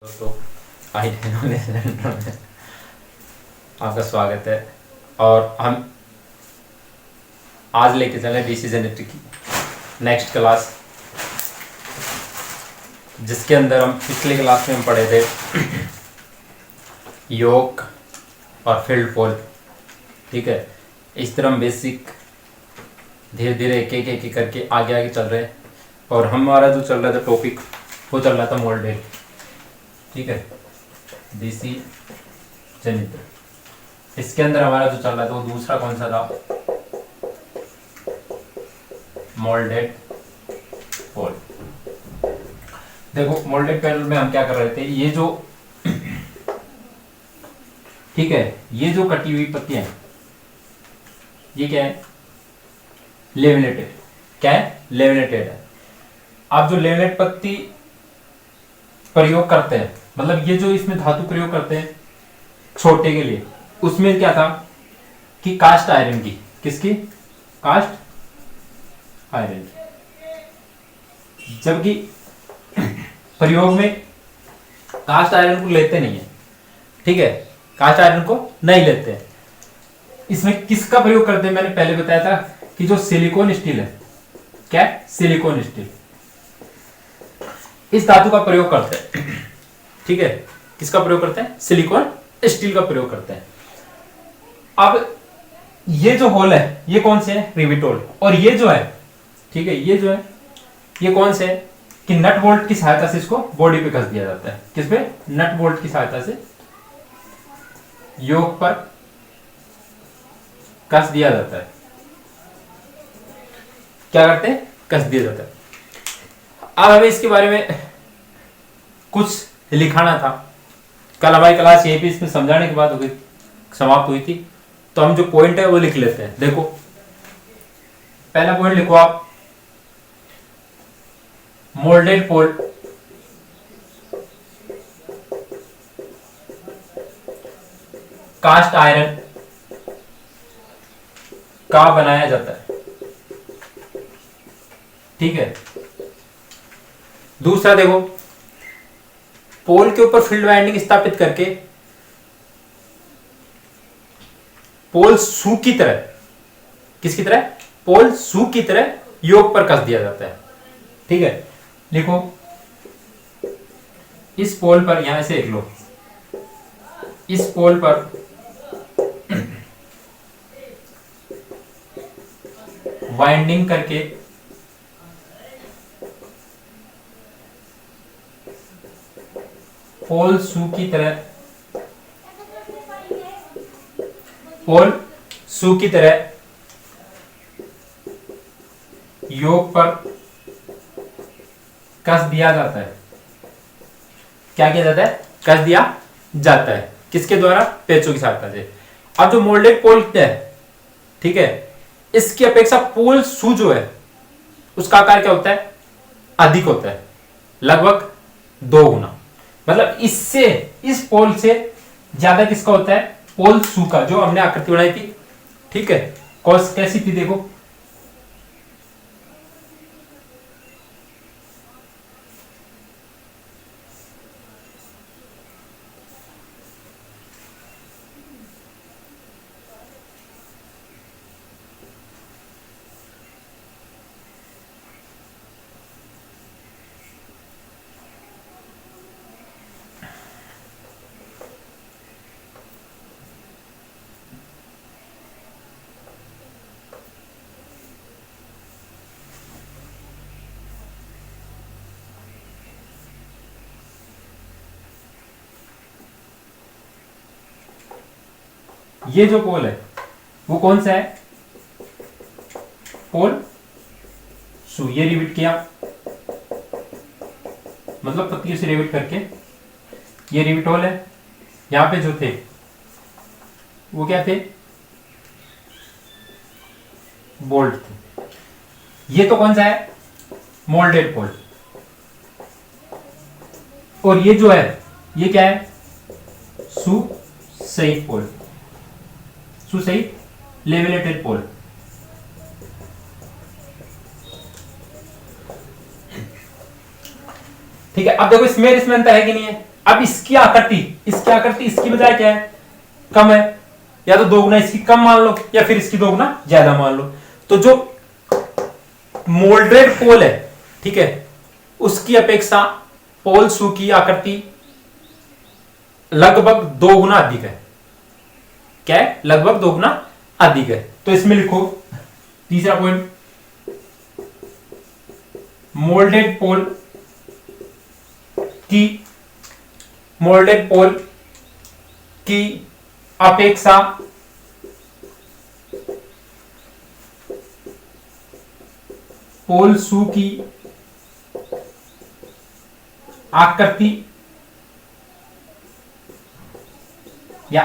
दोस्तों, आई सिलेंडर में आपका स्वागत है। और हम आज लेके चले डीसी जेनेट्री की नेक्स्ट क्लास, जिसके अंदर हम पिछले क्लास में हम पढ़े थे योक और फील्ड पोल। ठीक है, इस तरह हम बेसिक धीरे धीरे एक करके आगे आगे चल रहे हैं। और हमारा जो चल रहा था टॉपिक, वो चल रहा था मोल्डेड। ठीक है, डीसी जनित्र। इसके अंदर हमारा जो चल रहा था वो दूसरा कौन सा था? मोल्डेड पोल। देखो, मोल्डेड पैनल में हम क्या कर रहे थे, ये जो ठीक है, ये जो कटी हुई पत्तियां हैं, ये क्या है? लेमिनेटेड। क्या है? लेमिनेटेड है। आप जो लेमिनेट पत्ती प्रयोग करते हैं, मतलब ये जो इसमें धातु प्रयोग करते हैं छोटे के लिए, उसमें क्या था कि कास्ट आयरन की। किसकी? कास्ट आयरन की। जबकि प्रयोग में कास्ट आयरन को लेते नहीं है। ठीक है, कास्ट आयरन को नहीं लेते हैं। इसमें किसका प्रयोग करते हैं? मैंने पहले बताया था कि जो सिलिकॉन स्टील है, क्या है? सिलिकॉन स्टील, इस धातु का प्रयोग करते हैं। ठीक है, किसका प्रयोग करते हैं? सिलिकॉन स्टील का प्रयोग करते हैं। अब ये जो होल है, ये कौन से है? रिविटोल। और ये जो है, ठीक है, ये जो है, ये कौन से है कि नट बोल्ट की सहायता से इसको बॉडी पे कस दिया जाता है। किस पे? नट बोल्ट की सहायता से योक पर कस दिया जाता है। क्या करते हैं? कस दिया जाता है। अब हमें इसके बारे में कुछ लिखाना था। कल हमारी क्लास यही भी इसमें समझाने के बाद हो गई, समाप्त हुई थी। तो हम जो पॉइंट है वो लिख लेते हैं। देखो, पहला पॉइंट लिखो आप, मोल्डेड पोल कास्ट आयरन का बनाया जाता है। ठीक है, दूसरा देखो, पोल के ऊपर फील्ड वाइंडिंग स्थापित करके पोल सू की तरह, किसकी तरह? पोल सू की तरह योक पर कस दिया जाता है। ठीक है, लिखो, इस पोल पर, यहां से लिख लो, इस पोल पर वाइंडिंग करके पोल सू की तरह, पोल सू की तरह योक पर कस दिया जाता है। क्या किया जाता है? कस दिया जाता है। किसके द्वारा? पेचों की सहायता से। अब जो मोल्डेड पोल है, ठीक है, इसकी अपेक्षा पोल सू जो है, उसका आकार क्या होता है? अधिक होता है, लगभग 2 गुना। मतलब इससे, इस पोल से ज्यादा किसका होता है? पोल सू का, जो हमने आकृति बनाई थी। ठीक है, कौन कैसी थी? देखो, ये जो पोल है वो कौन सा है? पोल सू। ये रिविट किया, मतलब पत्तियों से रिविट करके, ये रिविट होल है। यहां पे जो थे वो क्या थे? बोल्ट थे। ये तो कौन सा है? मोल्डेड पोल। और ये जो है, ये क्या है? सू सहित पोल, सू सहित लेमिनेटेड पोल। ठीक है, अब देखो इसमें अंतर है कि नहीं है? अब इसकी आकृति इसकी बजाय क्या है, कम है, या तो दोगुना इसकी कम मान लो या फिर इसकी दोगुना ज्यादा मान लो। तो जो मोल्डेड पोल है, ठीक है, उसकी अपेक्षा पोल शू की आकृति लगभग 2 गुना अधिक है। क्या है, लगभग 2 गुना अधिक है। तो इसमें लिखो तीसरा पॉइंट, मोल्डेड पोल की अपेक्षा पोल शू की आकृति या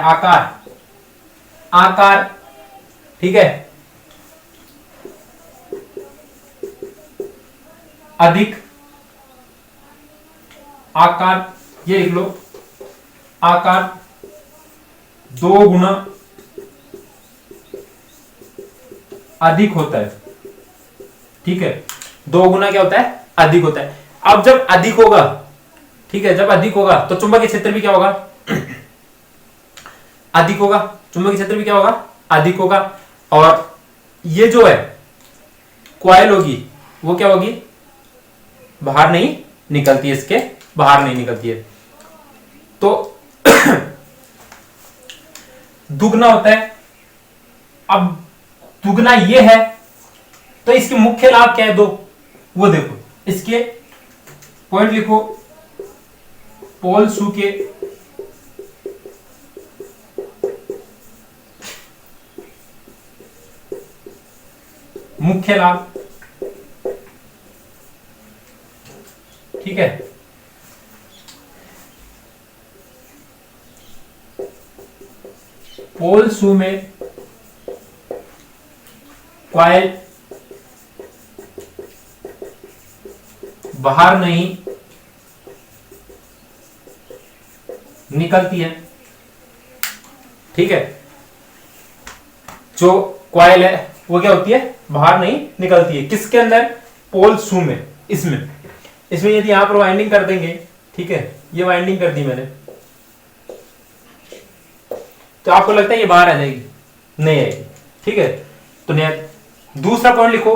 आकार, ठीक है, अधिक आकार, ये लिख लो, आकार 2 गुना अधिक होता है। ठीक है, 2 गुना क्या होता है, अधिक होता है। अब जब अधिक होगा, ठीक है, जब अधिक होगा तो चुंबकीय क्षेत्र भी क्या होगा, अधिक होगा। चुंबकीय क्षेत्र भी क्या होगा, अधिक होगा। और ये जो है कॉइल होगी वो क्या होगी, बाहर नहीं निकलती है, इसके बाहर नहीं निकलती है। तो दुगना होता है। अब दुगना ये है तो इसके मुख्य लाभ क्या है, 2, वो देखो, इसके पॉइंट लिखो, पोल शू के मुख्य लाभ, ठीक है, पोल शू में कॉइल बाहर नहीं निकलती है। ठीक है, जो कॉइल है वो क्या होती है, बाहर नहीं निकलती है। किसके अंदर, पोल शू में, इसमें यदि यहां पर वाइंडिंग कर देंगे, ठीक है, ये वाइंडिंग कर दी मैंने, तो आपको लगता है ये बाहर आ जाएगी, नहीं आएगी। ठीक है, तो नहीं। दूसरा पॉइंट लिखो,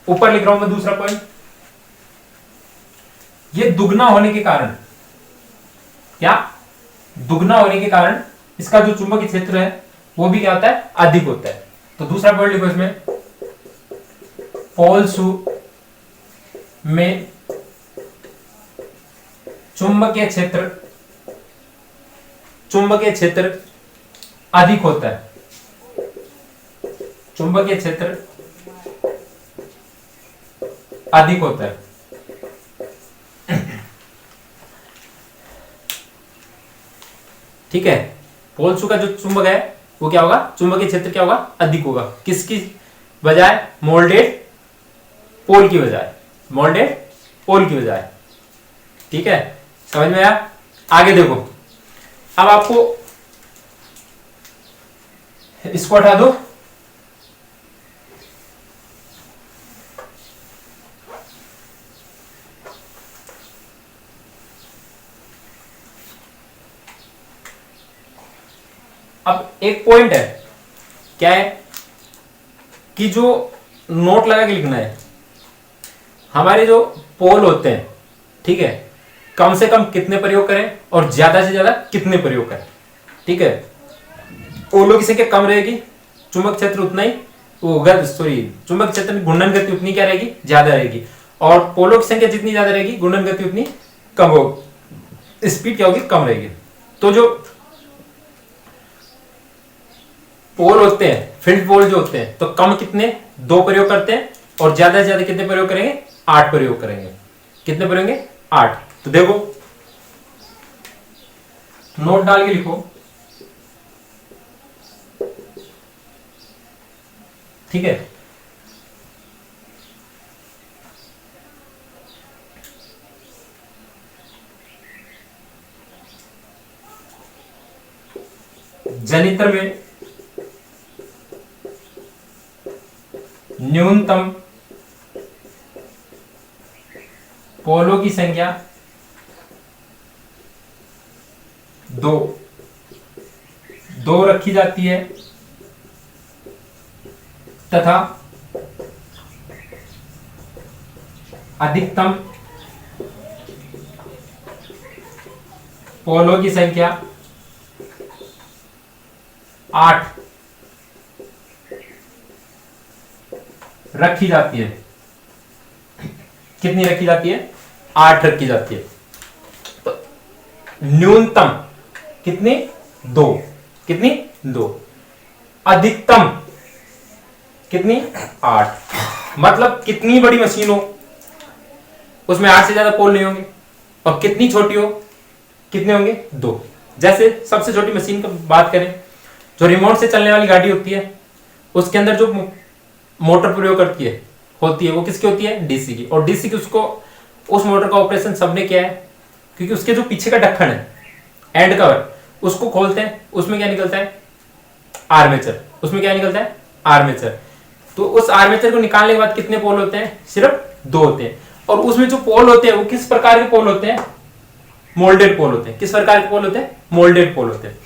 ऊपर लिख रहा हूं मैं दूसरा पॉइंट, ये दुगना होने के कारण, क्या, दुगना होने के कारण इसका जो चुंबकीय क्षेत्र है वो भी क्या होता है, अधिक होता है। तो दूसरा पॉइंट लिखो इसमें, पोल शू में चुंबकीय क्षेत्र अधिक होता है। चुंबकीय क्षेत्र अधिक होता है। ठीक है, पोल शू का जो चुंबक है वो क्या होगा, चुंबकीय क्षेत्र क्या होगा, अधिक होगा। किसकी बजाय, मोल्डेड पोल की बजाय, मोल्डेड पोल की बजाय। ठीक है, समझ में आया। आगे देखो, अब आपको इसको हटा दो, अब एक पॉइंट है, क्या है कि जो नोट लगा के लिखना है, हमारे जो पोल होते हैं, ठीक है, कम से कम कितने प्रयोग करें और ज्यादा से ज्यादा कितने प्रयोग करें। ठीक है, पोलों की संख्या कम रहेगी, चुंबक क्षेत्र उतना ही, चुंबक क्षेत्र में घूर्णन गति उतनी क्या रहेगी, ज्यादा रहेगी। और पोलों की संख्या जितनी ज्यादा रहेगी, घूर्णन गति उतनी कम होगी, स्पीड क्या होगी, कम रहेगी। तो जो पोल होते हैं, फील्ड पोल जो होते हैं, तो कम कितने, 2 प्रयोग करते हैं, और ज्यादा से ज्यादा कितने प्रयोग करेंगे, 8 प्रयोग करेंगे। कितने प्रयोग, 8। तो देखो, नोट डाल के लिखो। ठीक है, जनित्र में न्यूनतम पोलों की संख्या दो, दो रखी जाती है तथा अधिकतम पोलों की संख्या 8 रखी जाती है। कितनी रखी जाती है? 8 रखी जाती है। तो न्यूनतम कितनी? 2। कितनी? 2। अधिकतम कितनी? 8। मतलब कितनी बड़ी मशीन हो उसमें 8 से ज्यादा पोल नहीं होंगे, और कितनी छोटी हो कितने होंगे? 2। जैसे सबसे छोटी मशीन की बात करें, जो रिमोट से चलने वाली गाड़ी होती है उसके अंदर जो मोटर प्रयोग करती है होती है वो किसकी होती है? डीसी की। और डीसी की उसको उस मोटर का ऑपरेशन सबने किया है, क्योंकि उसके जो पीछे का ढक्कन है, एंड कवर, उसको खोलते हैं, उसमें क्या निकलता है? आर्मेचर। उसमें क्या निकलता है? आर्मेचर। तो उस आर्मेचर को निकालने के बाद कितने पोल होते हैं? सिर्फ 2 होते हैं। और उसमें जो पोल होते हैं वो किस प्रकार के पोल होते हैं? मोल्डेड पोल होते हैं। किस प्रकार के पोल होते हैं? मोल्डेड पोल होते हैं।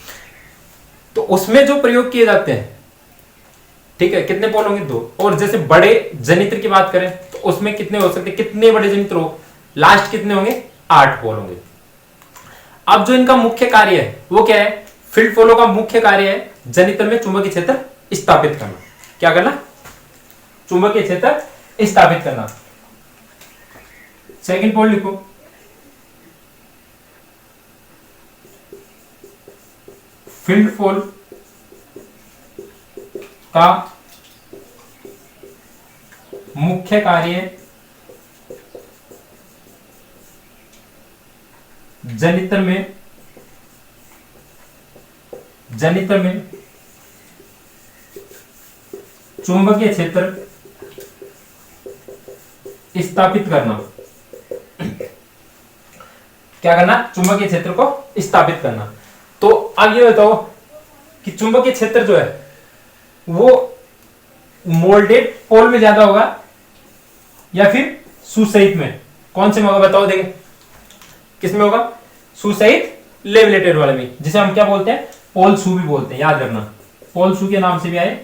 तो उसमें जो प्रयोग किए जाते हैं, ठीक है, कितने पोल होंगे? 2। और जैसे बड़े जनित्र की बात करें तो उसमें कितने हो सकते हैं? कितने बड़े जनित्र हो? लास्ट कितने होंगे? 8 पोल होंगे। अब जो इनका मुख्य कार्य है वो क्या है? फील्ड पोलो का मुख्य कार्य है जनित्र में चुंबकीय क्षेत्र स्थापित करना। क्या करना? चुंबकीय क्षेत्र स्थापित करना। सेकंड पॉइंट लिखो, फील्ड पोल का मुख्य कार्य जनित्र में चुंबकीय क्षेत्र स्थापित करना। क्या करना? चुंबकीय क्षेत्र को स्थापित करना। तो अब ये बताओ कि चुंबकीय क्षेत्र जो है वो मोल्डेड पोल में ज्यादा होगा या फिर सुसहित में? कौन से में होगा बताओ? देखें किसमें होगा? सुसहित लेवलेटेड वाले में, जिसे हम क्या बोलते हैं? पोल सू भी बोलते हैं। याद रखना, पोल सू के नाम से भी आए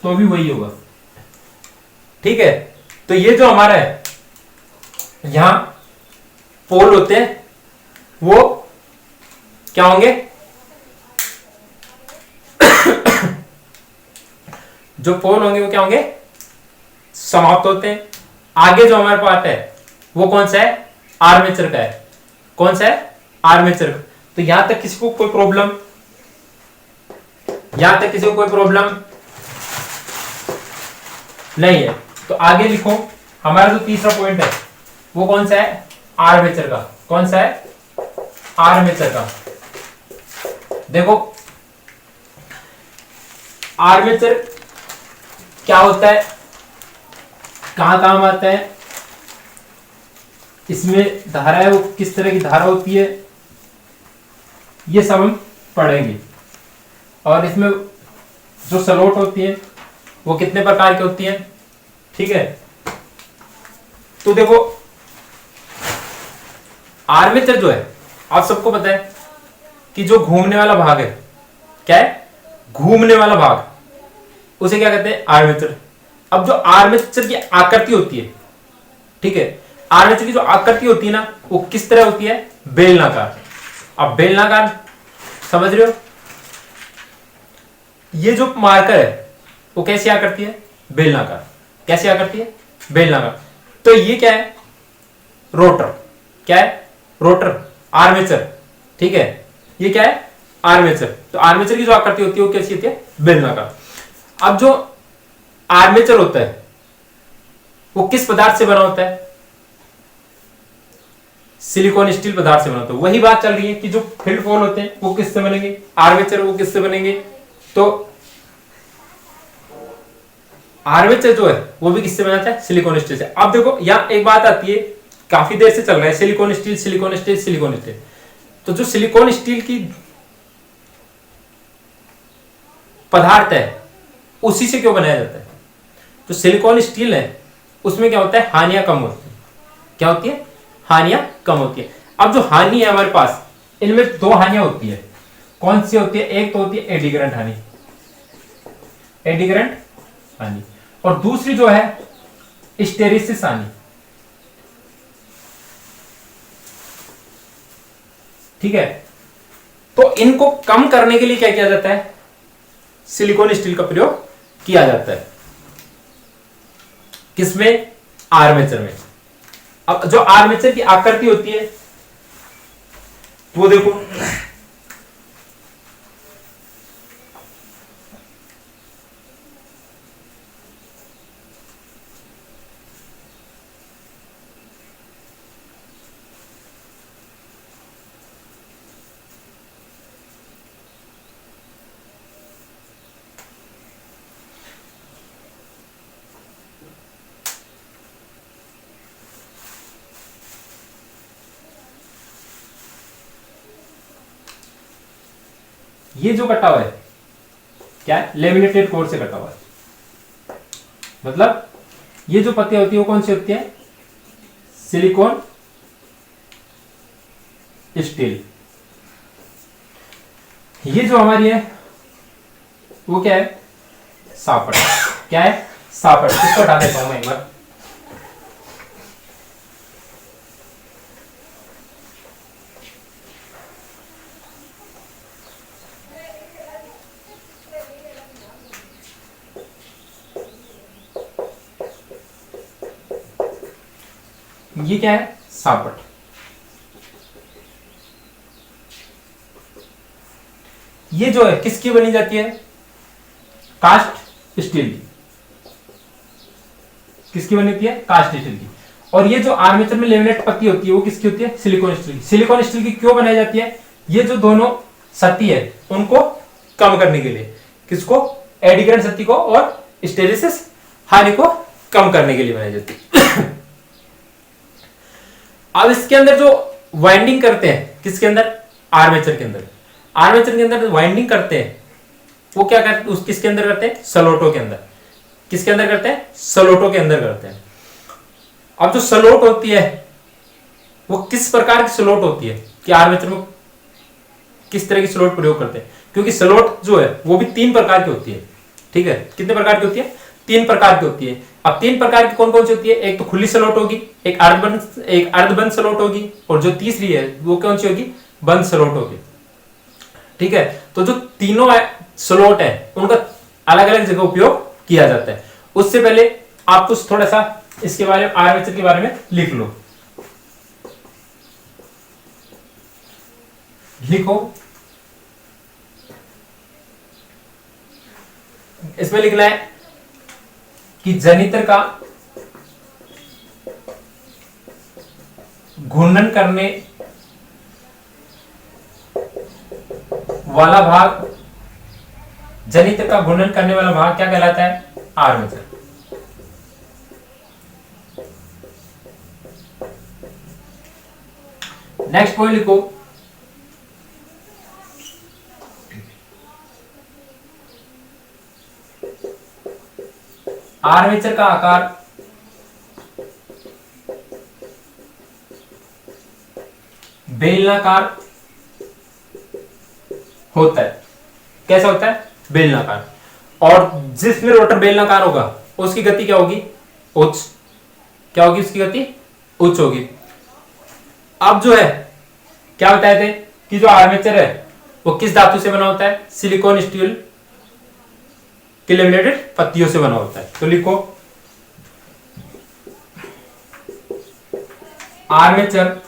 तो भी वही होगा। ठीक है, तो ये जो हमारा है यहां पोल होते हैं वो क्या होंगे? जो पोल होंगे वो क्या होंगे? समाप्त होते हैं। आगे जो हमारे पास है वो कौन सा है? आर्मेचर का है। कौन सा है? आर्मेचर का। तो यहां तक किसी को कोई प्रॉब्लम? यहां तक किसी को कोई प्रॉब्लम नहीं है। तो आगे लिखो, हमारा जो तीसरा पॉइंट है वो कौन सा है? आर्मेचर का। कौन सा है? आर्मेचर का। देखो आर्मेचर क्या होता है, कहां काम आता है, इसमें धारा है वो किस तरह की धारा होती है, ये सब हम पढ़ेंगे। और इसमें जो स्लॉट होती है वो कितने प्रकार की होती है? ठीक है, तो देखो आर्मेचर जो है आप सबको पता है कि जो घूमने वाला भाग है, क्या है? घूमने वाला भाग, उसे क्या कहते हैं? आर्मेचर। अब जो आर्मेचर की आकृति होती है, ठीक है, आर्मेचर की जो आकृति होती है ना वो किस तरह होती है? बेलनाकार। अब बेलनाकार समझ रहे हो? ये जो मार्कर है वो कैसी आकृति है? बेलनाकार। कैसी आकृति है? बेलनाकार। तो ये क्या है? रोटर। क्या है? Rotor, armature. ठीक है, ये क्या है? आर्मेचर। तो आर्मेचर की जो आकृति होती है वो कैसी होती है? बेलनाकार। अब जो आर्मेचर होता है वो किस पदार्थ से बना होता है? सिलिकॉन स्टील पदार्थ से बना होता है। वही बात चल रही है कि जो फील्ड पोल होते हैं वो किससे बनेंगे? आर्मेचर वो किससे बनेंगे? तो आर्मेचर जो है वो भी किससे बनाता है? सिलिकॉन स्टील से। अब देखो यहां एक बात आती है, काफी देर से चल रहा है silicon steel, silicon steel, silicon steel. तो जो सिलिकॉन स्टील की पदार्थ है उसी से क्यों बनाया जाता है? जो सिलिकॉन स्टील है उसमें क्या होता है? हानियां कम होती है। क्या होती है? हानियां कम होती है। अब जो हानि है हमारे पास इनमें दो हानियां होती है। कौन सी होती है? एक तो होती है एडी करंट हानि, एडी करंट हानि, और दूसरी जो है हिस्टेरिसिस हानि। ठीक है, तो इनको कम करने के लिए क्या किया जाता है? सिलिकॉन स्टील का प्रयोग किया जाता है। किसमें? आर्मेचर में। अब जो आर्मेचर की आकृति होती है वो देखो, ये जो कटा हुआ है क्या है? लेमिनेटेड कोर से कटा हुआ है। मतलब ये जो पत्तियां होती है वो कौन सी होती है? Silicon steel. ये जो हमारी है वो क्या है? सापट। क्या है? सापट। इसको हटा देता हूं मैं एक बार। ये क्या है? सापट। ये जो है किसकी बनी जाती है? कास्ट स्टील की। किसकी बनी होती है? कास्ट स्टील की। और ये जो आर्मेचर में लेमिनेट पत्ती होती है वो किसकी होती है? सिलिकॉन स्टील की। सिलिकॉन स्टील की क्यों बनाई जाती है? ये जो दोनों सत्ती है उनको कम करने के लिए। किसको? एडी करंट सत्ती को और हिस्टेरिसिस हानि को कम करने के लिए बनाई जाती है। अब इसके अंदर जो वाइंडिंग करते हैं, किसके अंदर? आर्मेचर के अंदर। आर्मेचर के अंदर वाइंडिंग करते हैं वो क्या करते हैं? किसके अंदर करते हैं? सलोटो के अंदर। किसके अंदर करते हैं? सलोटो के अंदर करते हैं। अब जो सलोट होती है वो किस प्रकार की सलोट होती है कि आर्मेचर में किस तरह की सलोट प्रयोग करते हैं? क्योंकि सलोट जो है वो भी तीन प्रकार की होती है। ठीक है, कितने प्रकार की होती है? तीन प्रकार की होती है। अब तीन प्रकार की कौन कौन सी होती है? एक तो खुली सलोट होगी, एक अर्धबंद सलोट होगी, और जो तीसरी है वो कौन सी होगी? बंद सलोट होगी। ठीक है, तो जो तीनों सलोट है उनका अलग अलग जगह उपयोग किया जाता है। उससे पहले आप कुछ थोड़ा सा इसके बारे में, आर्मेचर के बारे में लिख लो। लिखो, इसमें लिखना है कि जनित्र का घूर्णन करने वाला भाग, जनित्र का घूर्णन करने वाला भाग क्या कहलाता है? आर्मेचर। नेक्स्ट पॉइंट लिखो, आर्मेचर का आकार बेलनाकार होता है। कैसा होता है? बेलनाकार। और जिसमें रोटर बेलनाकार होगा उसकी गति क्या होगी? उच्च। क्या होगी उसकी गति? उच्च होगी। अब जो है क्या बताए थे कि जो आर्मेचर है वो किस धातु से बना होता है? सिलिकॉन स्टील के लेमिनेटेड पत्तियों से बना होता है। तो लिखो, आर्मेचर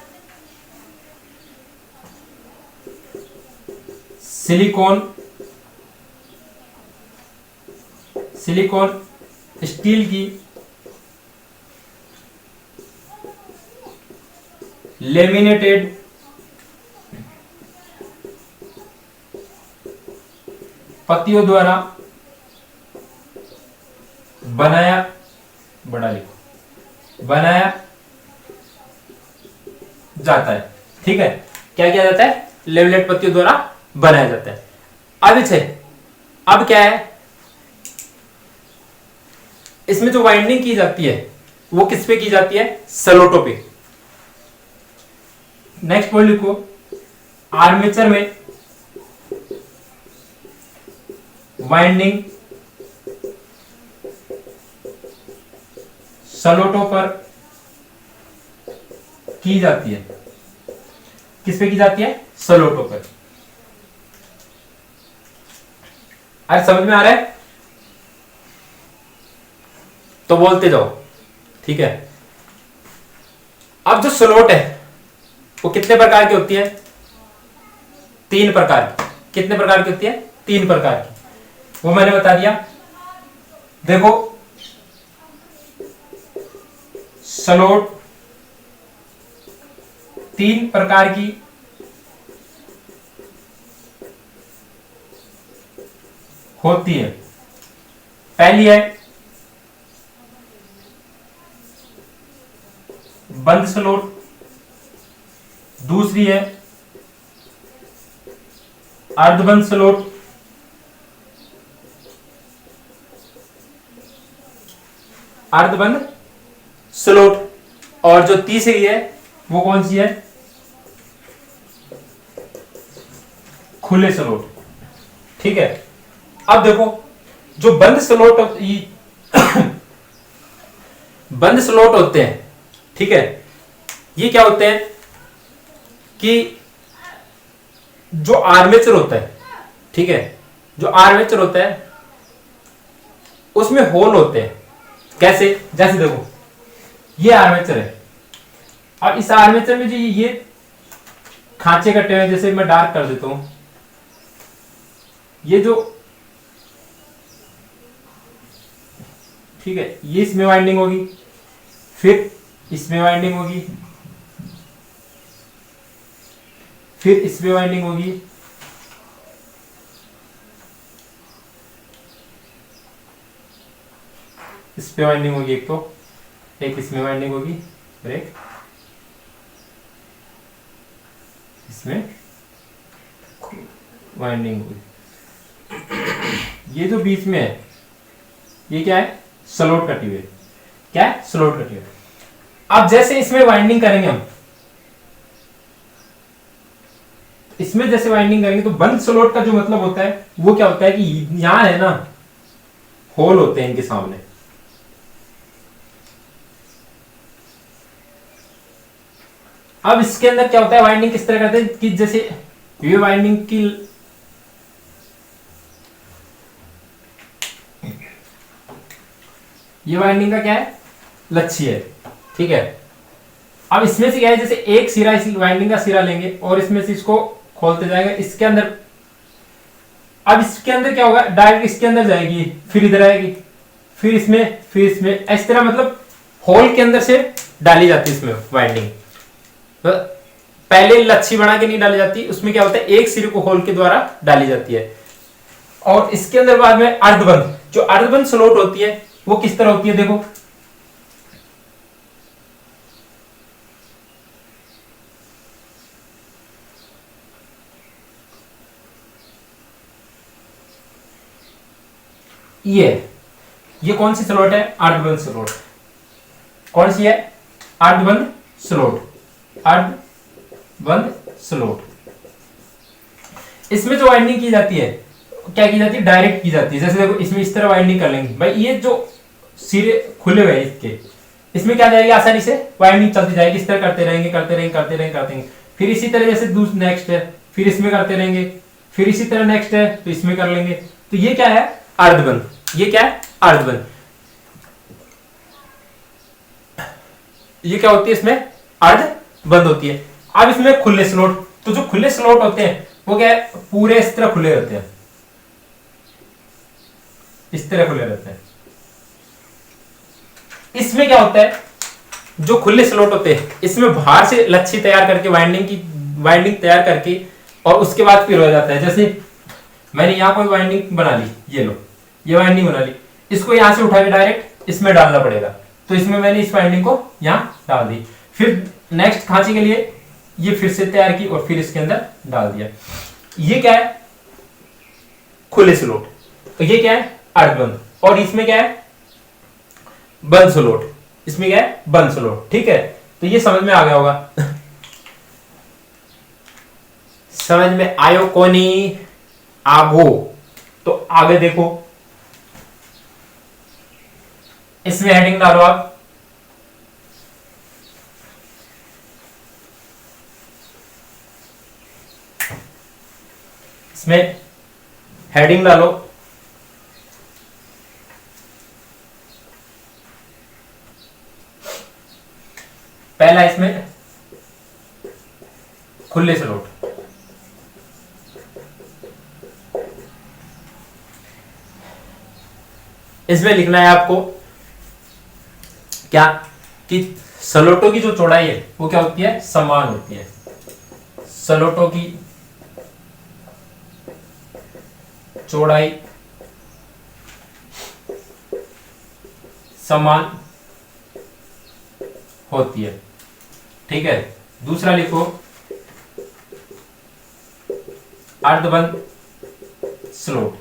सिलिकॉन स्टील की लेमिनेटेड पत्तियों द्वारा बनाया, बड़ा लिखो, बनाया जाता है। ठीक है, क्या किया जाता है? लेमिनेट पत्तियों द्वारा बनाया जाता है। अब क्या है? इसमें जो वाइंडिंग की जाती है वो किस पे की जाती है? सलोटो पे। नेक्स्ट पॉइंट लिखो, आर्मेचर में वाइंडिंग स्लोटों पर की जाती है। किस पे की जाती है? स्लोटों पर। अरे समझ में आ रहा है तो बोलते जाओ, ठीक है। अब जो स्लोट है वो कितने प्रकार की होती है? 3 प्रकार की। कितने प्रकार की होती है? 3 प्रकार की। वो मैंने बता दिया। देखो, स्लोट 3 प्रकार की होती है। पहली है बंद स्लोट, दूसरी है अर्धबंद स्लोट, अर्धबंद स्लोट, और जो तीसरी है वो कौन सी है? खुले स्लोट। ठीक है। अब देखो, जो बंद स्लोट बंद स्लोट होते हैं, ठीक है, ये क्या होते हैं कि जो आर्मेचर होता है, ठीक है, जो आर्मेचर होता है उसमें होल होते हैं। कैसे? जैसे देखो, ये आर्मेचर है, और इस आर्मेचर में जो ये खांचे कटे हुए, जैसे मैं डार्क कर देता हूं, ये जो, ठीक है, ये इसमें वाइंडिंग होगी, फिर इसमें वाइंडिंग होगी, फिर इसमें वाइंडिंग होगी, इस पे वाइंडिंग होगी, एक इसमें वाइंडिंग होगी, और एक इसमें वाइंडिंग होगी। ये जो बीच में है, ये क्या है? स्लोट कटी हुई। क्या है? स्लोट कटी हुई। अब जैसे इसमें वाइंडिंग करेंगे हम, इसमें जैसे वाइंडिंग करेंगे तो बंद स्लोट का जो मतलब होता है वो क्या होता है कि यहां है ना, होल होते हैं इनके सामने। अब इसके अंदर क्या होता है, वाइंडिंग किस तरह करते हैं कि जैसे ये वाइंडिंग की, ये वाइंडिंग का क्या है? लच्छी है। ठीक है। अब इसमें से क्या है, जैसे एक सिरा, इस वाइंडिंग का सिरा लेंगे और इसमें से इसको खोलते जाएंगे, इसके अंदर, अब इसके अंदर क्या होगा, डायरेक्ट इसके अंदर जाएगी, फिर इधर आएगी, फिर इसमें, फिर इसमें, इस तरह, मतलब होल के अंदर से डाली जाती है इसमें वाइंडिंग। तो पहले लच्छी बना के नहीं डाली जाती, उसमें क्या होता है, एक सिरे को होल के द्वारा डाली जाती है। और इसके अंदर बाद में अर्धबंद, जो अर्धबंद स्लोट होती है वो किस तरह होती है, देखो, ये कौन सी स्लोट है? अर्धबंद स्लोट। कौन सी है? अर्धबंद स्लोट। अर्धबंद स्लोट। इसमें जो वाइंडिंग की जाती है, क्या की जाती है? डायरेक्ट की जाती है। जैसे देखो, इसमें इस तरह वाइंडिंग कर लेंगे भाई, ये जो सिरे खुले हुए हैं इसके, इसमें क्या जाएगी, आसानी से वाइंडिंग चलती जाएगी, इस तरह करते रहेंगे, करते रहेंगे, करते रहेंगे, करते रहेंगे। फिर इसी तरह जैसे नेक्स्ट है, फिर इसमें करते रहेंगे, फिर इसी तरह नेक्स्ट है तो इसमें कर लेंगे। तो ये क्या है? अर्धबंद। ये क्या है? अर्धबंद। ये क्या होती है? इसमें अर्धबंद होती है। अब इसमें खुले स्लॉट, तो जो खुले स्लॉट होते हैं वो क्या है? पूरे इस तरह खुले रहते हैं, इस तरह खुले रहते हैं। इसमें क्या होता है, जो खुले स्लॉट होते हैं इसमें बाहर से लच्छी तैयार करके, वाइंडिंग तैयार करके, और उसके बाद फिर हो जाता है। जैसे मैंने यहां कोई वाइंडिंग बना ली, ये लो, ये वाइंडिंग बना ली, इसको यहां से उठा के डायरेक्ट इसमें डालना पड़ेगा, तो इसमें मैंने इस वाइंडिंग को यहां डाल दी। फिर नेक्स्ट खांची के लिए ये फिर से तैयार की और फिर इसके अंदर डाल दिया। ये क्या है? खुले स्लॉट। तो ये क्या है? अर्धबंद। और इसमें क्या है? बंद स्लॉट। इसमें क्या है? बंद स्लॉट। ठीक है, तो ये समझ में आ गया होगा। समझ में आयो कोनी आगो। तो आगे देखो, इसमें हेडिंग डालो आप, इसमें हेडिंग डालो पहला, इसमें खुले स्लॉट, इसमें लिखना है आपको क्या कि स्लॉटों की जो चौड़ाई है वो क्या होती है, समान होती है। स्लॉटों की चौड़ाई समान होती है, ठीक है। दूसरा लिखो अर्धबंद स्लॉट,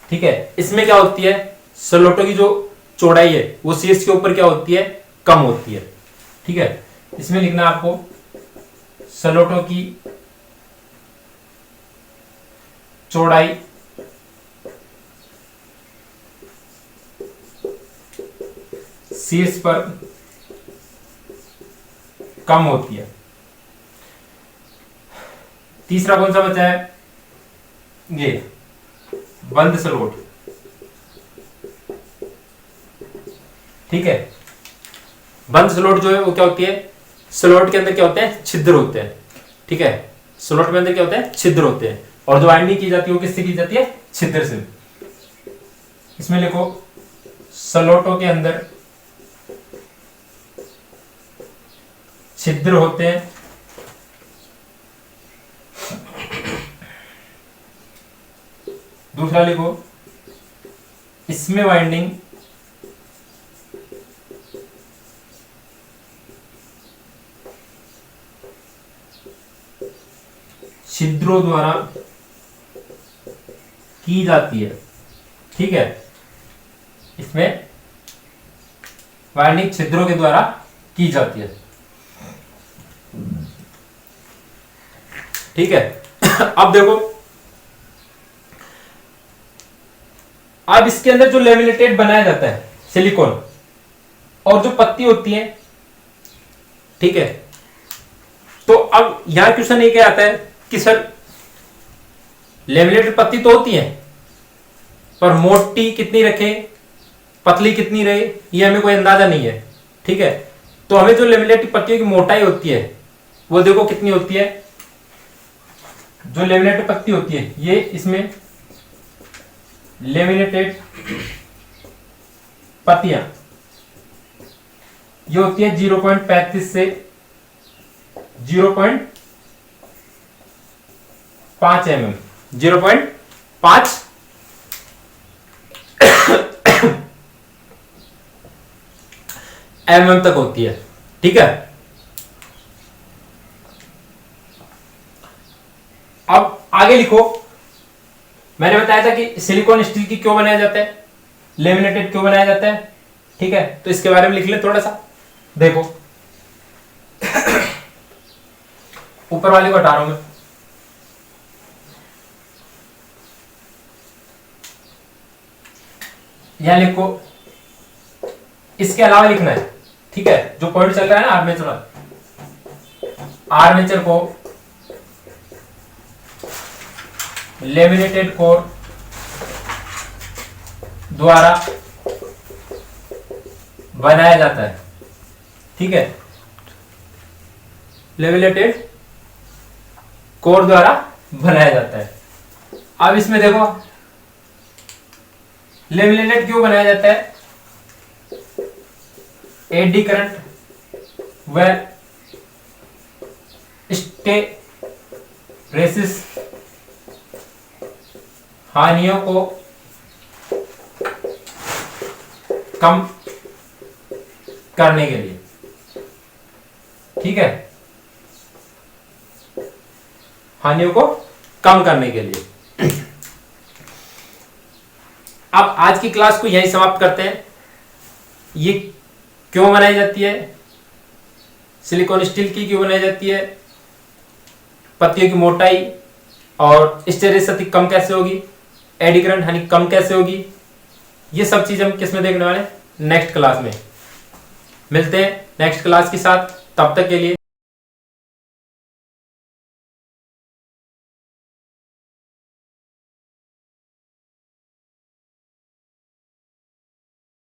ठीक है। इसमें क्या होती है, स्लॉटों की जो चौड़ाई है वो शीर्ष के ऊपर क्या होती है, कम होती है, ठीक है। इसमें लिखना आपको स्लॉटों की चौड़ाई शीर्ष पर कम होती है। तीसरा कौन सा बचा है, ये बंद स्लॉट, ठीक है। बंद स्लॉट जो है वो क्या होती है, स्लॉट के अंदर क्या होते हैं, छिद्र होते हैं, ठीक है। स्लॉट के अंदर क्या होते हैं, छिद्र होते हैं, और जो वाइंडिंग की जाती है वो किससे की जाती है, छिद्र से। इसमें लिखो स्लॉटों के अंदर छिद्र होते हैं, दूसरा लिखो इसमें वाइंडिंग छिद्रों द्वारा की जाती है, ठीक है। इसमें वाइंडिंग छिद्रों के द्वारा की जाती है, ठीक है। अब देखो, अब इसके अंदर जो लेमिनेटेड बनाया जाता है सिलिकॉन, और जो पत्ती होती है, ठीक है। तो अब यहां क्वेश्चन ये क्या आता है कि सर लेमिनेटेड पत्ती तो होती है, पर मोटी कितनी रखे, पतली कितनी रहे, ये हमें कोई अंदाजा नहीं है, ठीक है। तो हमें जो लेमिनेटेड पत्तियों की मोटाई होती है वो देखो कितनी होती है। जो लेमिनेटेड पत्ती होती है, ये इसमें लेमिनेटेड पत्तियां ये होती है 0.35 से 0.5 mm, 0.5 mm तक होती है, ठीक है। अब आगे लिखो, मैंने बताया था कि सिलिकॉन स्टील की क्यों बनाया जाता है, लेमिनेटेड क्यों बनाया जाता है, ठीक है। तो इसके बारे में लिख ले थोड़ा सा, देखो ऊपर वाले को हटा रहा हूं मैं, यहां लिखो, इसके अलावा लिखना है, ठीक है। जो पॉइंट चल रहा है ना आर्मेचर, आर्मेचर को लेमिनेटेड कोर द्वारा बनाया जाता है, ठीक है। लेमिनेटेड कोर द्वारा बनाया जाता है। अब इसमें देखो लेमिनेटेड क्यों बनाया जाता है, एडी करंट व हिस्टैरिसीस हानियों को कम करने के लिए, ठीक है, हानियों को कम करने के लिए। अब आज की क्लास को यहीं समाप्त करते हैं। ये क्यों बनाई जाती है, सिलिकॉन स्टील की क्यों बनाई जाती है, पत्तियों की मोटाई और स्टेरिसिटी कम कैसे होगी, एडी करंट हानि कम कैसे होगी, ये सब चीज हम किस में देखने वाले, नेक्स्ट क्लास में। मिलते हैं नेक्स्ट क्लास के साथ, तब तक के लिए